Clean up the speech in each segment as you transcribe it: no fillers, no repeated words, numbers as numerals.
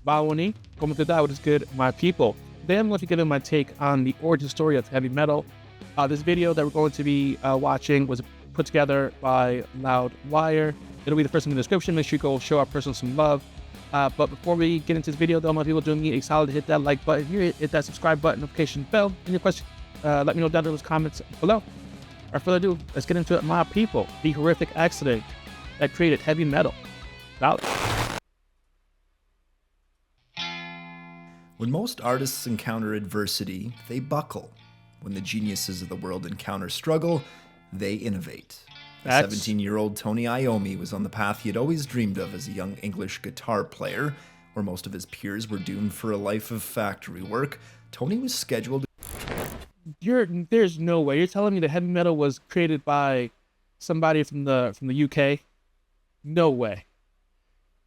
Bawo, como te da, what is good, my people? Today I'm going to give you my take on the origin story of heavy metal. This video that we're going to be watching was put together by Loudwire. It'll be the first link in the description. Make sure you go show our person some love. But before we get into this video, though, my people, doing me a solid to hit that like button here, hit that subscribe button, notification bell. Any questions, let me know down in those comments below. Without further ado, let's get into it, my people. The horrific accident that created heavy metal. Now, when most artists encounter adversity, they buckle. When the geniuses of the world encounter struggle, they innovate. The 17-year-old Tony Iommi was on the path he had always dreamed of as a young English guitar player. Where most of his peers were doomed for a life of factory work, Tony was scheduled. There's no way you're telling me that heavy metal was created by somebody from the UK. No way.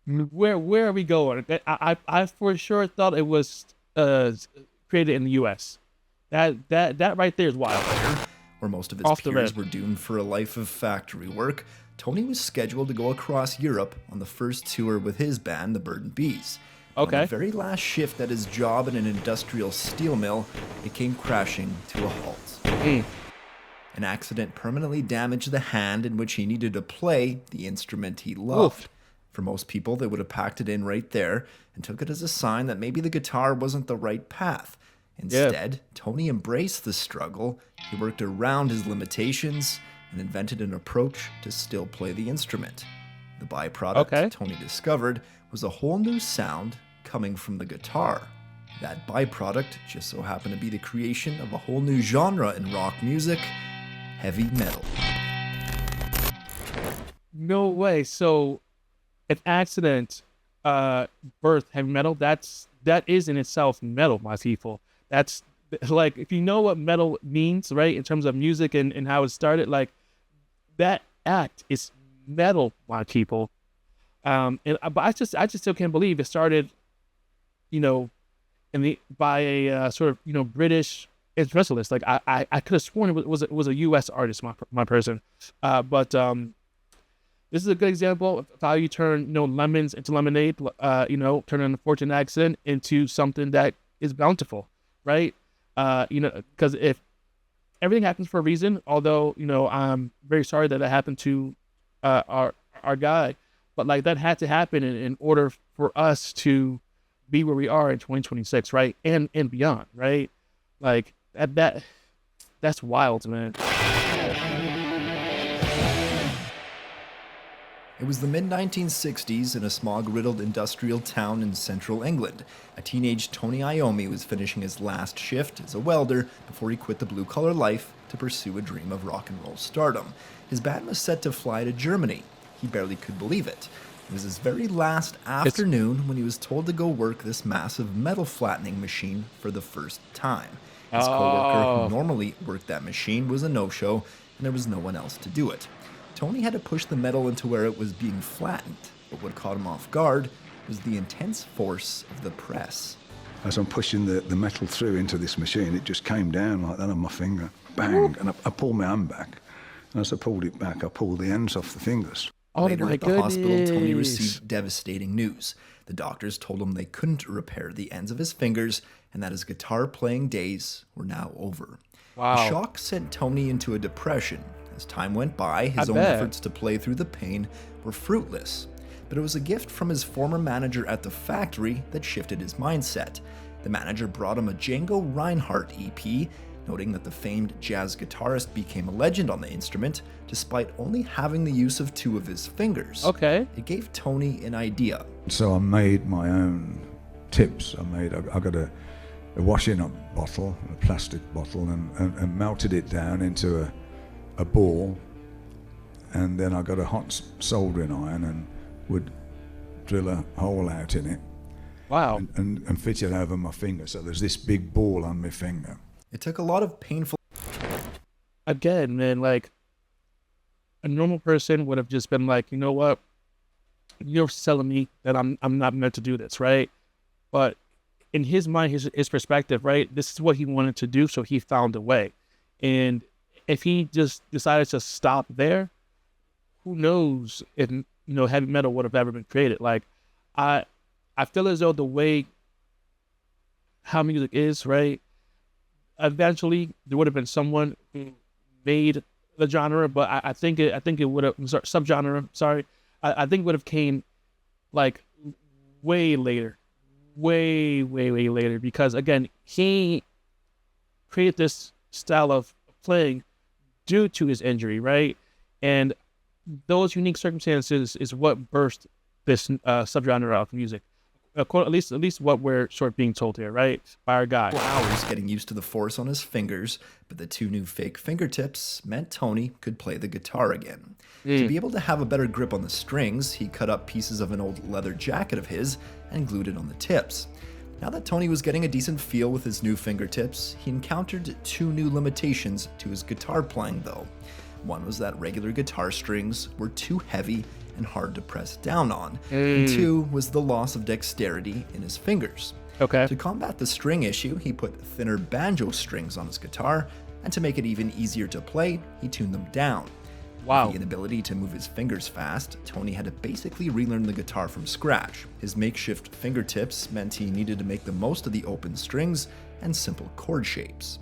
Where are we going? I for sure thought it was created in the US. That right there is wild. Where most of his peers were doomed for a life of factory work, Tony was scheduled to go across Europe on the first tour with his band, the Bird and Bees. Okay. On the very last shift at his job in an industrial steel mill, it came crashing to a halt. An accident permanently damaged the hand in which he needed to play the instrument he loved. Oof. For most people, they would have packed it in right there and took it as a sign that maybe the guitar wasn't the right path. Instead, Tony embraced the struggle, he worked around his limitations, and invented an approach to still play the instrument. The byproduct Tony discovered was a whole new sound coming from the guitar. That byproduct just so happened to be the creation of a whole new genre in rock music, heavy metal. No way. So, an accident birthed heavy metal. That is in itself metal, my people. That's like, if you know what metal means, right, in terms of music and how it started, like, that act is metal, my people. But I just still can't believe it started, by a sort of British instrumentalist. Like, I could have sworn it was a U.S. artist, my person. But this is a good example of how you turn lemons into lemonade. Turn an unfortunate accident into something that is bountiful, right? Because if everything happens for a reason, although I'm very sorry that happened to our guy, but like, that had to happen in order for us to be where we are in 2026, right? And beyond, right? Like, that's wild, man. It was the mid-1960s in a smog-riddled industrial town in central England. A teenage Tony Iommi was finishing his last shift as a welder before he quit the blue-collar life to pursue a dream of rock and roll stardom. His band was set to fly to Germany. He barely could believe it. It was his very last afternoon when he was told to go work this massive metal flattening machine for the first time. His coworker who normally worked that machine was a no-show, and there was no one else to do it. Tony had to push the metal into where it was being flattened, but what caught him off guard was the intense force of the press. As I'm pushing the metal through into this machine, it just came down like that on my finger, bang, and I pulled my hand back. And as I pulled it back, I pulled the ends off the fingers. Later at the hospital, Tony received devastating news. The doctors told him they couldn't repair the ends of his fingers and that his guitar-playing days were now over. Wow. The shock sent Tony into a depression. As time went by, his own efforts to play through the pain were fruitless. But it was a gift from his former manager at the factory that shifted his mindset. The manager brought him a Django Reinhardt EP, noting that the famed jazz guitarist became a legend on the instrument despite only having the use of two of his fingers. Okay. It gave Tony an idea. So I made my own tips. I got a washing up bottle, a plastic bottle, and melted it down into a ball, and then I got a hot soldering iron and would drill a hole out in it. Wow. And fit it over my finger, so there's this big ball on my finger. It took a lot of painful... Again, man, like, a normal person would have just been like, you know what? You're telling me that I'm not meant to do this, right? But in his mind, his perspective, right? This is what he wanted to do, so he found a way. And if he just decided to stop there, who knows if heavy metal would have ever been created? Like, I I feel as though the way how music is, right? Eventually, there would have been someone who made the genre, but I think it would have subgenre. Sorry, I think would have came like way later, way later, because again, he created this style of playing due to his injury, right? And those unique circumstances is what burst this subgenre of music. At least what we're sort of being told here, right? By our guy. Hours getting used to the force on his fingers, but the 2 new fake fingertips meant Tony could play the guitar again. To be able to have a better grip on the strings, he cut up pieces of an old leather jacket of his and glued it on the tips. Now that Tony was getting a decent feel with his new fingertips, he encountered 2 new limitations to his guitar playing though. One was that regular guitar strings were too heavy and hard to press down on. And 2 was the loss of dexterity in his fingers. Okay. To combat the string issue, he put thinner banjo strings on his guitar, and to make it even easier to play, he tuned them down. Wow. With the inability to move his fingers fast, Tony had to basically relearn the guitar from scratch. His makeshift fingertips meant he needed to make the most of the open strings and simple chord shapes.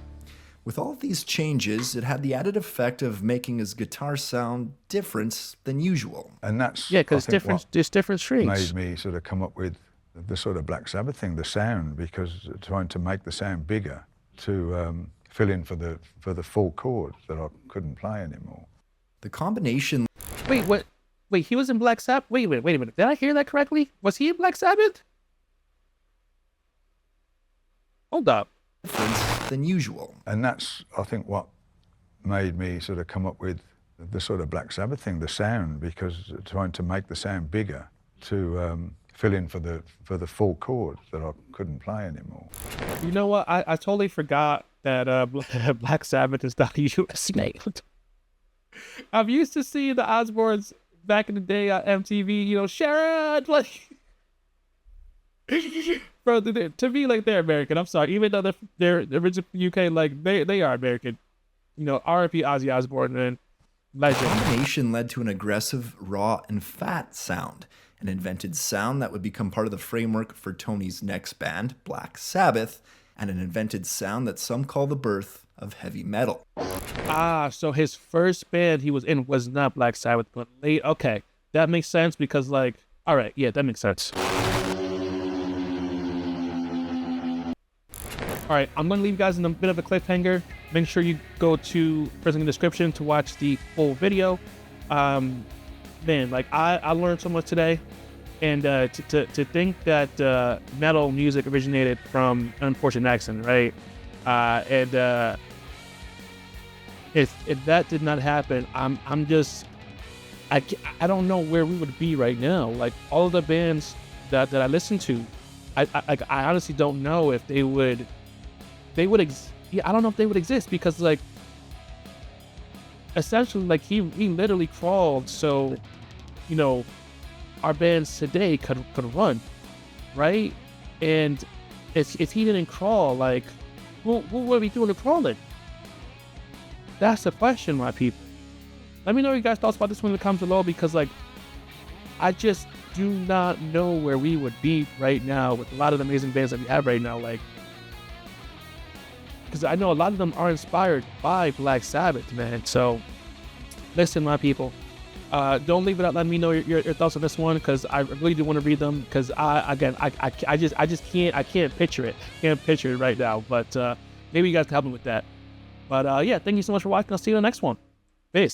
With all of these changes, it had the added effect of making his guitar sound different than usual. And that's because there's different strings. made me sort of come up with the sort of Black Sabbath thing, the sound, because trying to make the sound bigger to fill in for the full chord that I couldn't play anymore. The combination... Wait, what? Wait, he was in Black Sabbath? Wait a minute. Did I hear that correctly? Was he in Black Sabbath? Hold up. different than usual. And that's, I think, what made me sort of come up with the sort of Black Sabbath thing, the sound, because trying to make the sound bigger to fill in for the full chord that I couldn't play anymore. You know what? I totally forgot that Black Sabbath is not a U.S. name. I'm used to seeing the Osbournes back in the day on MTV, you know, Sharon, like... Bro, to me, like, they're American. I'm sorry. Even though they're originally UK, like, they are American. You know, R.I.P. Ozzy Osbourne, and legend. The combination led to an aggressive, raw, and fat sound, an invented sound that would become part of the framework for Tony's next band, Black Sabbath, and an invented sound that some call the birth of heavy metal. Ah, so his first band he was in was not Black Sabbath, but late. Okay, that makes sense because, like, all right, yeah, that makes sense. All right, I'm going to leave you guys in a bit of a cliffhanger. Make sure you go to first in the description to watch the full video. Man, like, I learned so much today. And to think that metal music originated from an unfortunate accident, right? If that did not happen, I'm just... I don't know where we would be right now. Like, all of the bands that I listen to, I honestly don't know if they would I don't know if they would exist, because, like, essentially, like, he literally crawled so, you know, our bands today could run, right? And if he didn't crawl, like, what would we doing to crawling? That's the question, my people. Let me know your guys' thoughts about this one in the comments below, because, like, I just do not know where we would be right now with a lot of the amazing bands that we have right now, like, because I know a lot of them are inspired by Black Sabbath, man. So, listen, my people, don't leave it out. Let me know your thoughts on this one, because I really do want to read them. Because I just can't picture it. Can't picture it right now. But maybe you guys can help me with that. But yeah, thank you so much for watching. I'll see you in the next one. Peace.